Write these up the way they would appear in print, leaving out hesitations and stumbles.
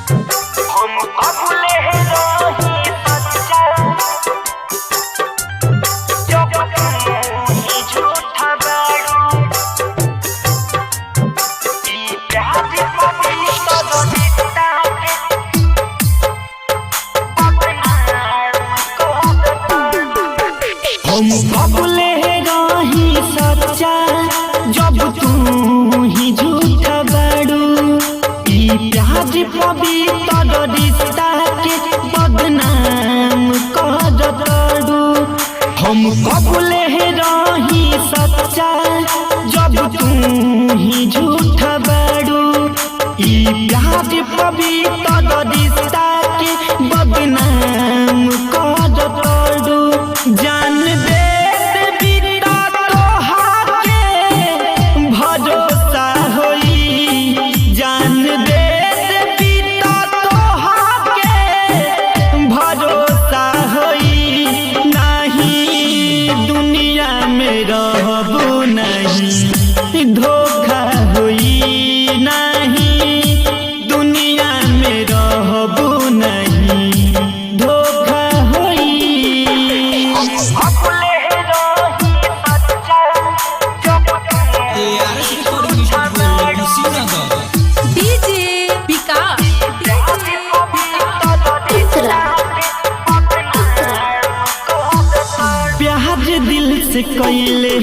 हम कबूले रही सच्चा जब तू ही झूठा बाड़ू। ई प्यार पवित्र रिश्ता के बदनाम करतड़ू। हम कबूले रही सच्चा जब तू ही झूठा बाड़ू। ई प्यार पवित्र रिश्ता के बदनाम करतड़ू। जान दे बिता तोहार के भरोसा होई। जान दे बिता तोहार के भरोसा होई। नहीं दुनिया में रहबू नहीं धोखा होई। नहीं दुनिया में रहबू नहीं धोखा होई। डीजे विकास प्यार दिल से कैले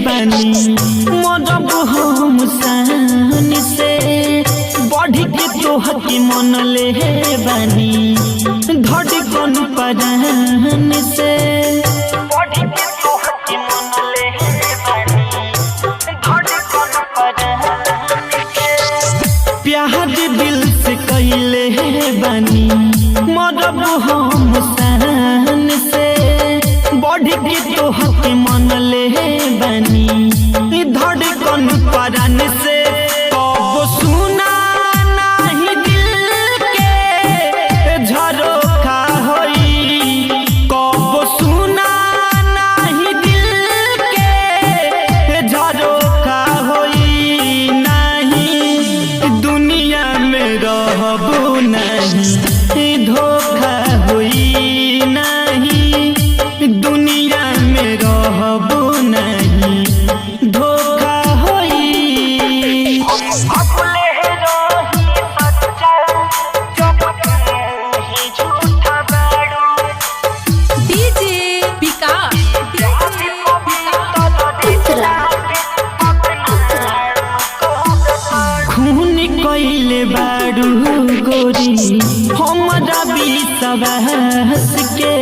बानी मरब हम सान से। बढ़ के तोहर के मन ले बानी धड़कन परान से। प्यार दिल से कैले बानी मरब हम सान से। बढ़ के तोहर के मन ले बानी धड़कन परान से। कब सुना नहीं दिल के झरोखा होई। कब सुना नहीं दिल के झरोखा होई। नहीं दुनिया में रहबू नहीं धोखा होई। नहीं दुनिया में रहबू नहीं धोखा होई। डीजे विकास खून कैले बाड़ू गोरी हमरा विश्वास के।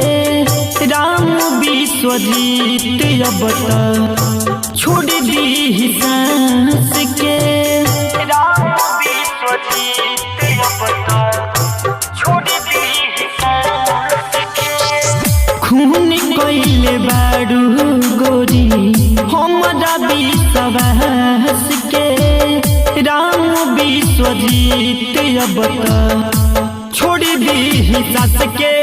राम विश्वजीत अब तक छोड़ दी सांस के। राम विश्वजीत अब तक छोड़ दी सांस के। खून कैले बाड़ू गोरी हमरा विश्वास के। राम विश्वजीत अब तक छोड़ दी सांस के।